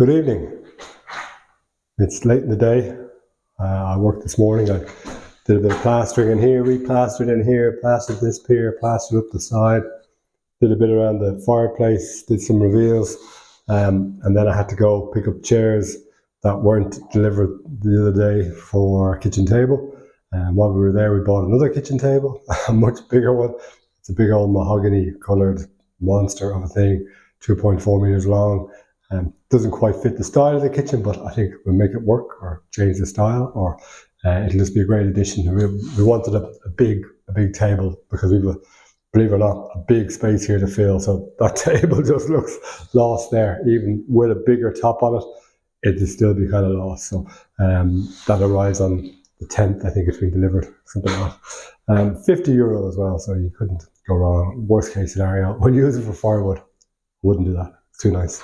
Good evening. It's late in the day. I worked this morning. I did a bit of plastering in here, re-plastered in here, plastered this pier, plastered up the side, did a bit around the fireplace, did some reveals, and then I had to go pick up chairs that weren't delivered the other day for our kitchen table. And while we were there, we bought another kitchen table, a much bigger one. It's a big old mahogany coloured monster of a thing, 2.4 meters long. Doesn't quite fit the style of the kitchen, but I think we'll make it work or change the style, or it'll just be a great addition. We wanted a big table because we've believe it or not, a big space here to fill. So that table just looks lost there. Even with a bigger top on it, it'll still be kind of lost. So that arrives on the 10th, I think it's been delivered, something like that. €50 as well, so you couldn't go wrong. Worst case scenario, we'll use it for firewood. Wouldn't do that. It's too nice.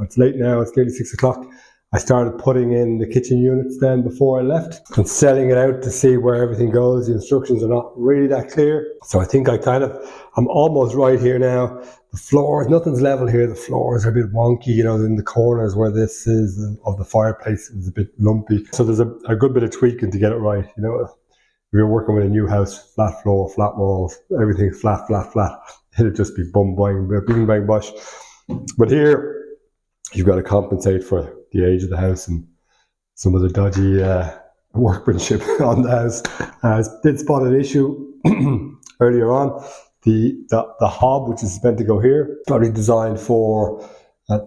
It's late now, it's nearly 6 o'clock. I started putting in the kitchen units then before I left and setting it out to see where everything goes. The instructions are not really that clear. So I think I'm almost right here now. The floors, nothing's level here. The floors are a bit wonky, in the corners where this is of the fireplace is a bit lumpy. So there's a good bit of tweaking to get it right. If you're working with a new house, flat floor, flat walls, everything's flat. It'll just be bing bang bosh. But here, you've got to compensate for the age of the house and some of the dodgy workmanship on the house. I did spot an issue earlier on. The hob, which is meant to go here, probably designed for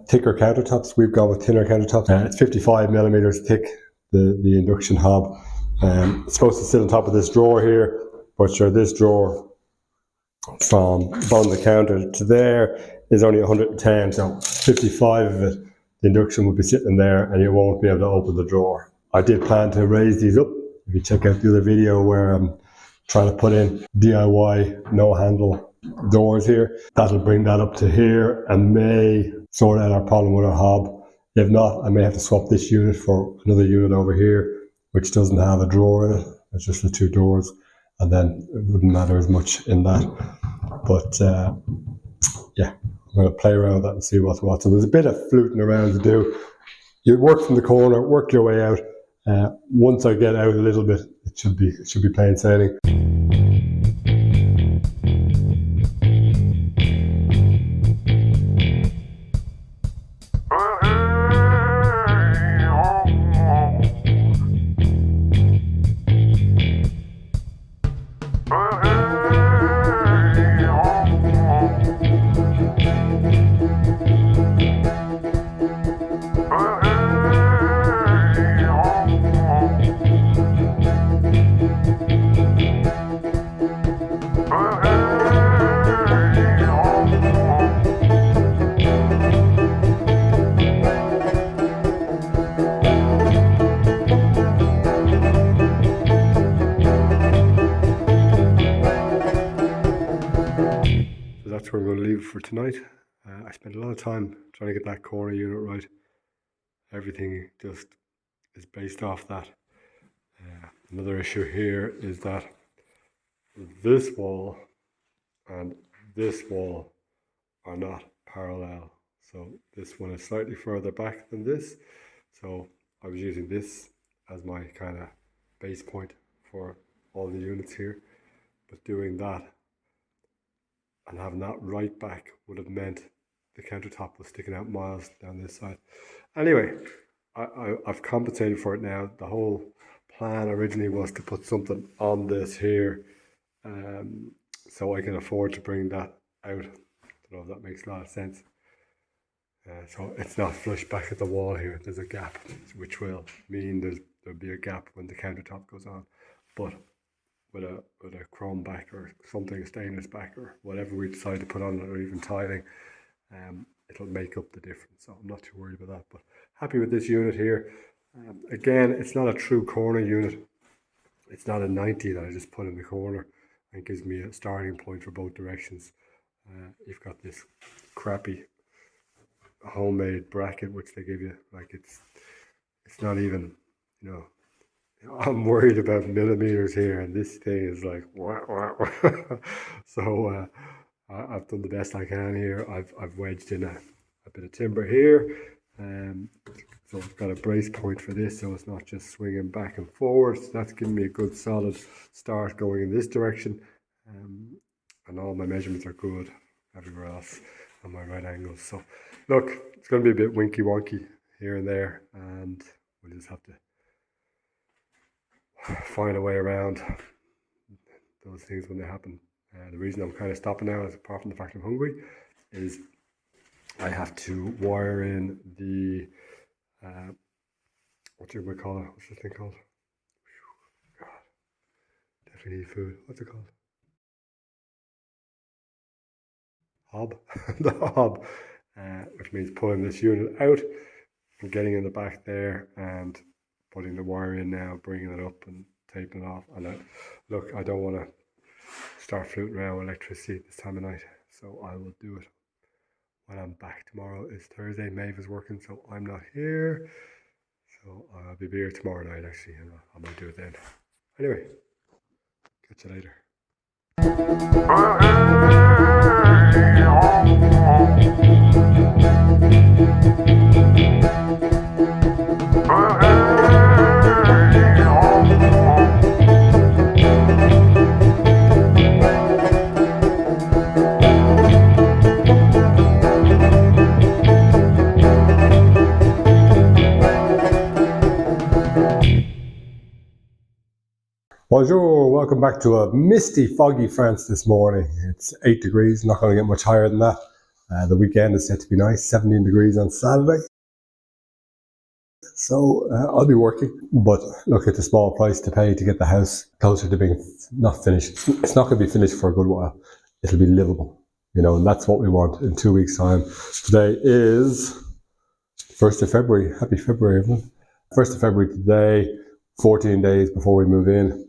thicker countertops. We've gone with thinner countertops. It's 55 millimeters thick, the induction hob. It's supposed to sit on top of this drawer here, but sure, this drawer from bottom of the counter to there is only 110, so 55 of it, the induction will be sitting there and you won't be able to open the drawer. I did plan to raise these up. If you check out the other video where I'm trying to put in DIY no handle doors here, that'll bring that up to here and may sort out our problem with our hob. If not, I may have to swap this unit for another unit over here, which doesn't have a drawer in it. It's just the two doors, and then it wouldn't matter as much in that. But yeah, I'm going to play around with that and see what's what. So there's a bit of fluting around to do. You work from the corner, work your way out. Once I get out a little bit, it should be plain sailing. That's where I'm going to leave it for tonight. I spent a lot of time trying to get that corner unit right. Everything just is based off that. Another issue here is that this wall and this wall are not parallel. So this one is slightly further back than this. So I was using this as my kind of base point for all the units here. But doing that and having that right back would have meant the countertop was sticking out miles down this side. Anyway, I've compensated for it now. The whole plan originally was to put something on this here, so I can afford to bring that out. I don't know if that makes a lot of sense. So it's not flush back at the wall here. There's a gap, which will mean there'll be a gap when the countertop goes on. But with a chrome back or something, a stainless back or whatever we decide to put on it, or even tiling, it'll make up the difference. So I'm not too worried about that, but happy with this unit here. Again, it's not a true corner unit. It's not a 90 that I just put in the corner and gives me a starting point for both directions. You've got this crappy homemade bracket which they give you, like it's not even, I'm worried about millimeters here, and this thing is like wah, wah, wah. So I've done the best I can here. I've wedged in a bit of timber here, So I've got a brace point for this, so it's not just swinging back and forward. So that's giving me a good solid start going in this direction. And all my measurements are good everywhere else on my right angles. So look, it's going to be a bit winky wonky here and there, and we'll just have to find a way around those things when they happen. The reason I'm kind of stopping now, is apart from the fact I'm hungry, is I have to wire in the what do we call it? What's this thing called? God, definitely need food. What's it called? Hob. The hob, which means pulling this unit out and getting in the back there and putting the wire in now, bringing it up and taping it off. And look, I don't want to start fluting around with electricity this time of night, so I will do it when I'm back. Tomorrow is Thursday. Maeve is working, so I'm not here. So I'll be here tomorrow night actually, and I might do it then. Anyway, catch you later. Bonjour, welcome back to a misty, foggy France this morning. It's 8 degrees, not going to get much higher than that. The weekend is set to be nice, 17 degrees on Saturday. So I'll be working, but look, it's a small price to pay to get the house closer to being not finished. It's not going to be finished for a good while. It'll be livable, and that's what we want in 2 weeks' time. Today is 1st of February. Happy February, everyone. 1st of February today, 14 days before we move in.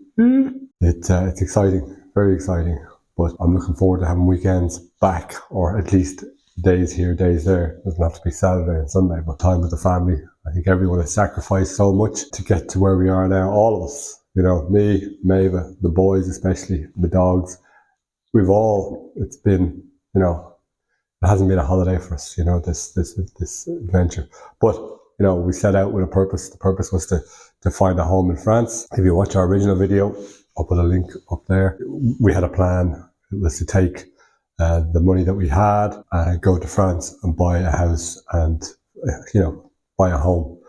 It's exciting, very exciting, but I'm looking forward to having weekends back, or at least days here, days there. It doesn't have to be Saturday and Sunday, but time with the family. I think everyone has sacrificed so much to get to where we are now, all of us, me, Maeve, the boys especially, the dogs. It's been, it hasn't been a holiday for us, this adventure. But, we set out with a purpose. The purpose was to find a home in France. If you watch our original video, I'll put a link up there. We had a plan. It was to take the money that we had, go to France and buy a house and, buy a home.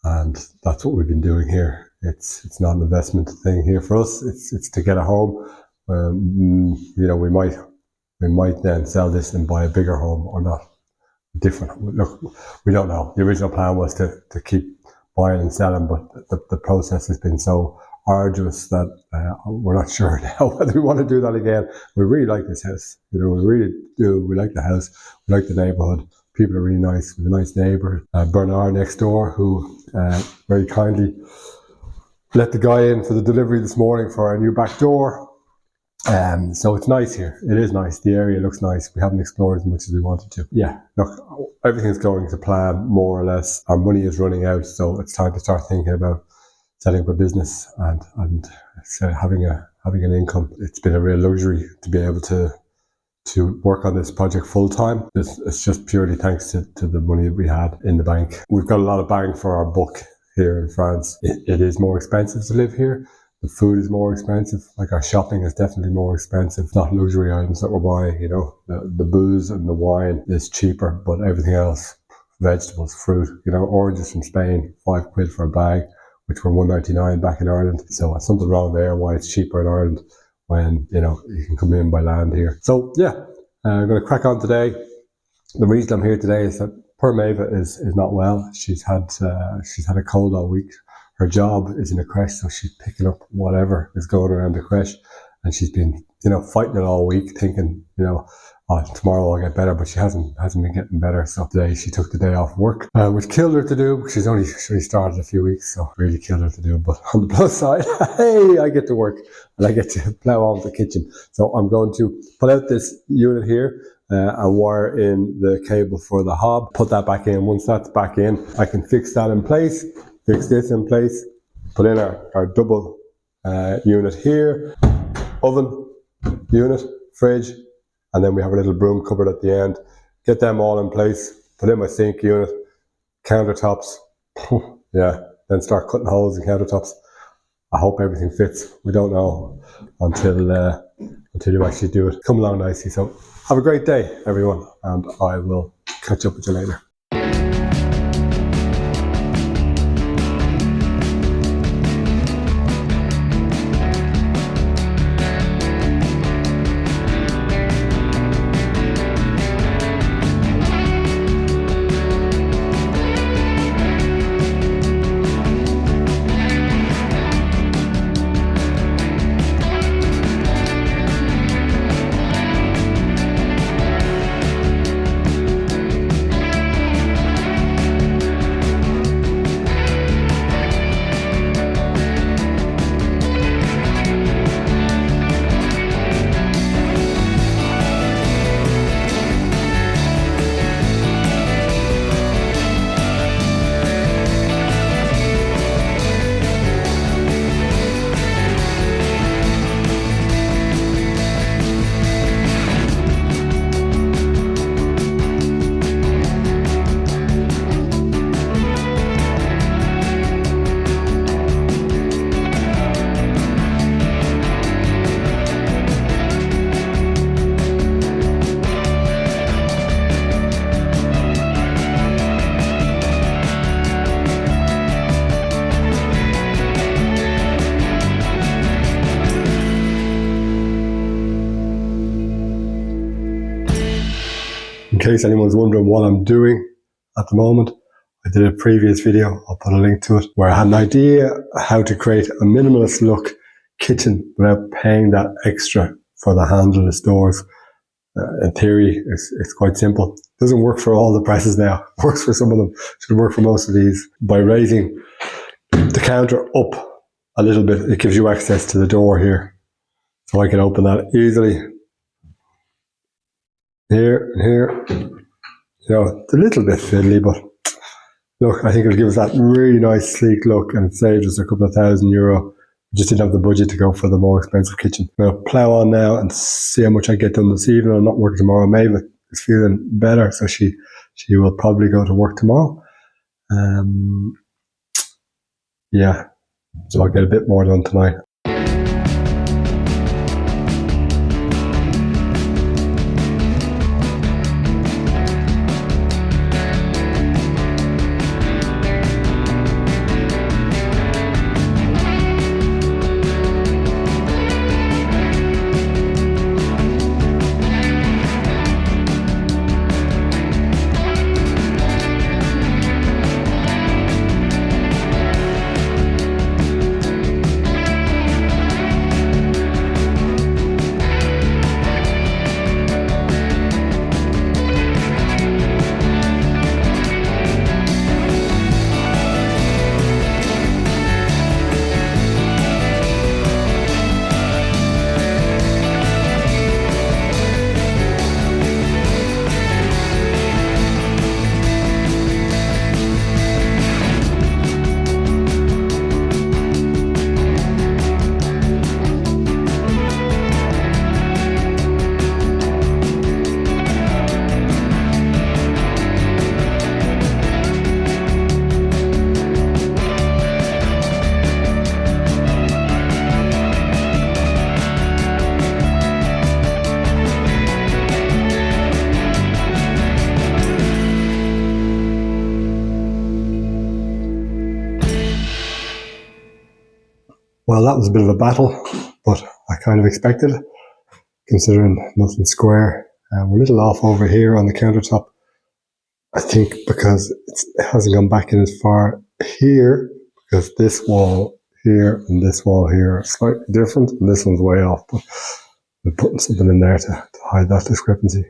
And that's what we've been doing here. It's not an investment thing here for us. It's to get a home. We might then sell this and buy a bigger home or not. Different. Look, we don't know. The original plan was to keep buying and selling, but the process has been so arduous that we're not sure now whether we want to do that again. We really like this house. We really do. We like the house. We like the neighbourhood. People are really nice. We have a nice neighbour, Bernard next door, who very kindly let the guy in for the delivery this morning for our new back door. So it's nice here. It is nice. The area looks nice. We haven't explored as much as we wanted to. Yeah, look, everything's going to plan more or less. Our money is running out, so it's time to start thinking about setting up a business and having an income. It's been a real luxury to be able to work on this project full time. It's just purely thanks to the money that we had in the bank. We've got a lot of bang for our buck here in France. It is more expensive to live here. The food is more expensive. Like, our shopping is definitely more expensive. It's not luxury items that we're buying, the booze and the wine is cheaper, but everything else, vegetables, fruit, oranges from Spain, £5 for a bag, which were $1.99 back in Ireland. So something wrong there, why it's cheaper in Ireland when, you can come in by land here. So yeah, I'm going to crack on today. The reason I'm here today is that poor Maeve is not well. She's had a cold all week. Her job is in a creche, so she's picking up whatever is going around the creche, and she's been, fighting it all week, thinking, tomorrow I'll get better, but she hasn't been getting better. So today she took the day off work, which killed her to do. She's only started a few weeks, so really killed her to do. But on the plus side, hey, I get to work and I get to plow on the kitchen. So I'm going to pull out this unit here and wire in the cable for the hob. Put that back in. Once that's back in, I can fix that in place. Fix this in place, put in our double unit here, oven, unit, fridge, and then we have a little broom cupboard at the end. Get them all in place, put in my sink unit, countertops. Yeah, then start cutting holes in countertops. I hope everything fits. We don't know until you actually do it. Come along nicely. So have a great day, everyone, and I will catch up with you later. In case anyone's wondering what I'm doing at the moment, I did a previous video, I'll put a link to it, where I had an idea how to create a minimalist look kitchen without paying that extra for the handleless doors. In theory, it's quite simple. It doesn't work for all the presses now. It works for some of them. It should work for most of these. By raising the counter up a little bit, it gives you access to the door here. So I can open that easily. Here and here. You know, it's a little bit fiddly, but look, I think it'll give us that really nice, sleek look, and it saves us a couple of €1,000. We just didn't have the budget to go for the more expensive kitchen. I'm going to plough on now and see how much I get done this evening. I'm not working tomorrow. Maeve is feeling better, so she will probably go to work tomorrow. Yeah, so I'll get a bit more done tonight. Well, that was a bit of a battle, but I kind of expected it, considering nothing square. We're a little off over here on the countertop, I think, because it hasn't gone back in as far here, because this wall here and this wall here are slightly different, and this one's way off, but we're putting something in there to hide that discrepancy.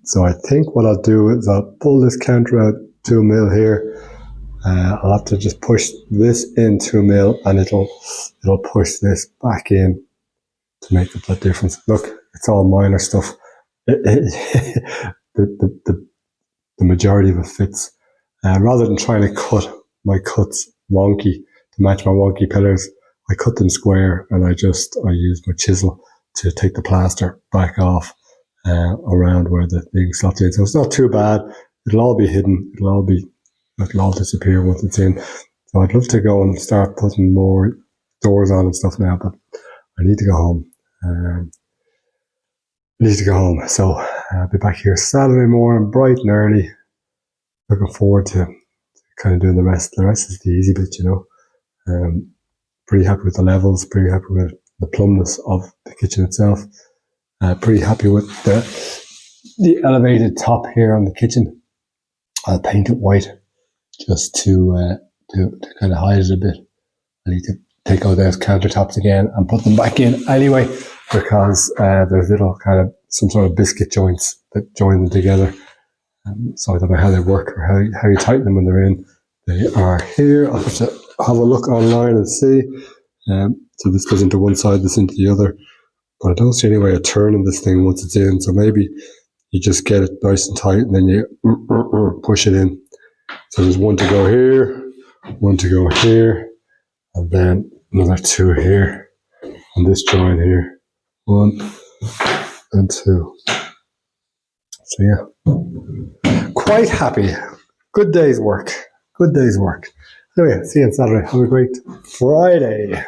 So I think what I'll do is I'll pull this counter out 2 mil here. I'll have to just push this in 2 mil, and it'll push this back in to make up that difference. Look, it's all minor stuff. The majority of it fits. Rather than trying to cut my cuts wonky to match my wonky pillars, I cut them square, and I use my chisel to take the plaster back off around where the thing slots in. So it's not too bad. It'll all be hidden. It'll all be it'll all disappear once it's in. So I'd love to go and start putting more doors on and stuff now, but I need to go home. So I'll be back here Saturday morning, bright and early. Looking forward to kind of doing the rest. The rest is the easy bit, you know. Pretty happy with the levels, pretty happy with the plumbness of the kitchen itself. Pretty happy with the elevated top here on the kitchen. I'll paint it white just to kind of hide it a bit. I need to take out those countertops again and put them back in anyway, because there's little kind of some sort of biscuit joints that join them together. So I don't know how they work or how you tighten them when they're in. They are here. I'll have to have a look online and see. So this goes into one side, this into the other. But I don't see any way of turning this thing once it's in. So maybe you just get it nice and tight and then you push it in. So there's one to go here, one to go here, and then another two here on this joint here. 1 and 2. So yeah, quite happy. Good day's work. Good day's work. Anyway, see you on Saturday. Have a great Friday.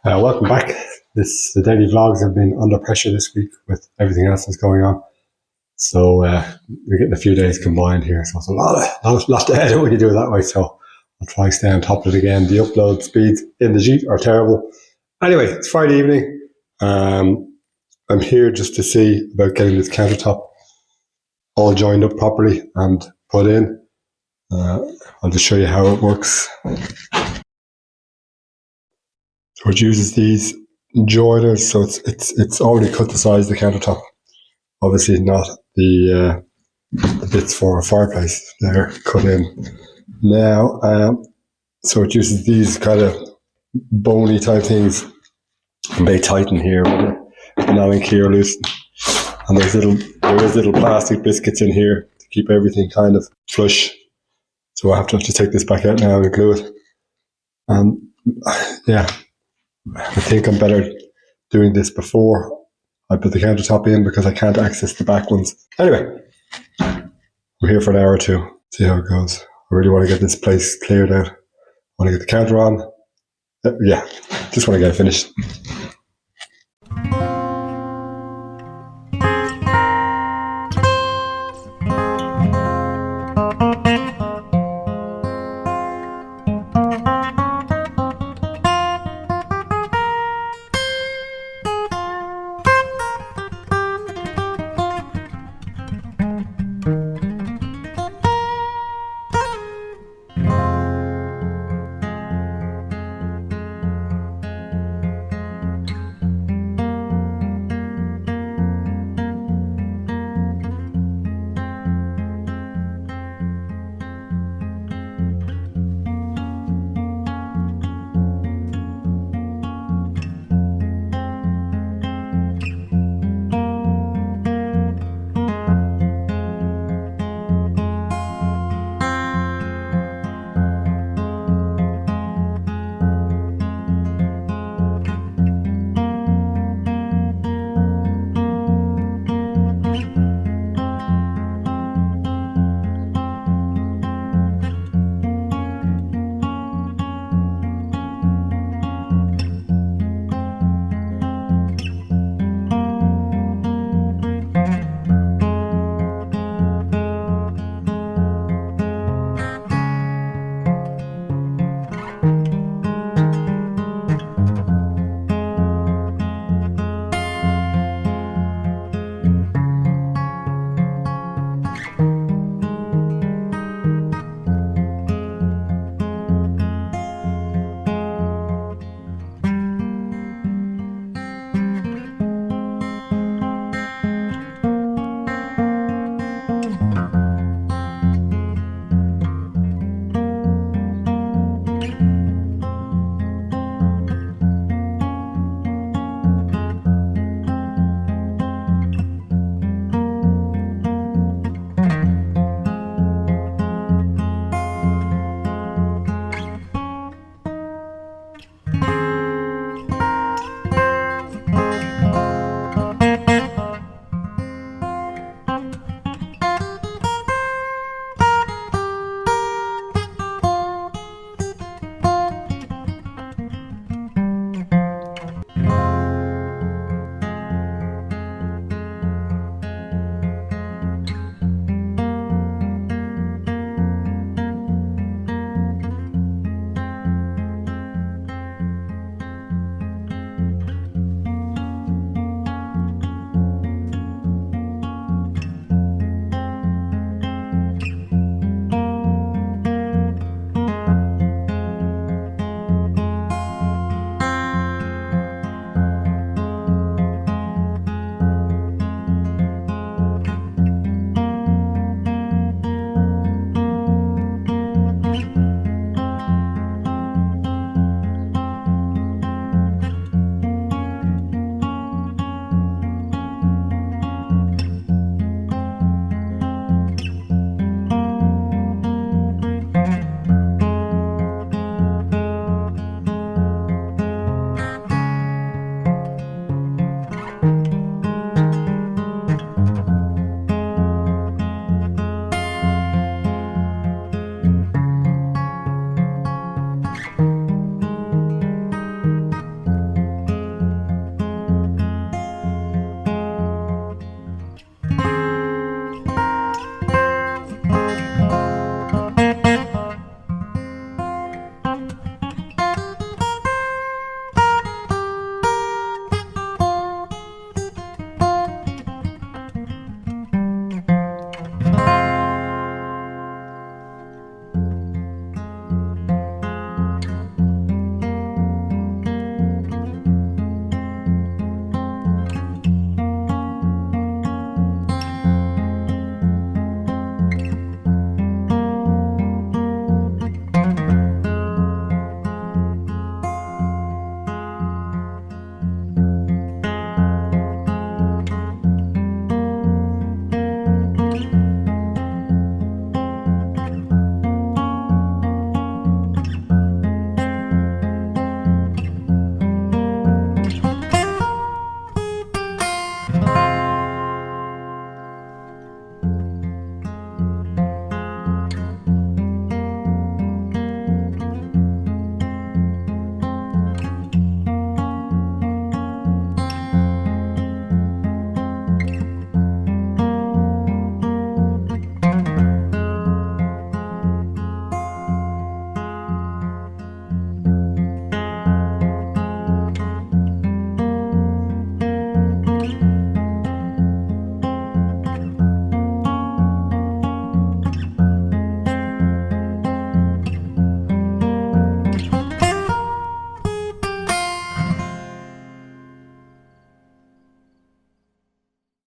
Welcome back. The daily vlogs have been under pressure this week with everything else that's going on. So we're getting a few days combined here. So it's a lot to edit when you do it that way. So I'll try and stay on top of it again. The upload speeds in the Jeep are terrible. Anyway, it's Friday evening. I'm here just to see about getting this countertop all joined up properly and put in. I'll just show you how it works. So it uses these joiners, so it's already cut the size of the countertop. Obviously not the bits for a fireplace. They're cut in now. So it uses these kind of bony type things, and they tighten here with an Allen key or loose. And there is little plastic biscuits in here to keep everything kind of flush. So I have to take this back out now and glue it. And yeah, I think I'm better doing this before I put the countertop in because I can't access the back ones. Anyway, we're here for an hour or two. See how it goes. I really want to get this place cleared out. I want to get the counter on. Yeah, just want to get it finished.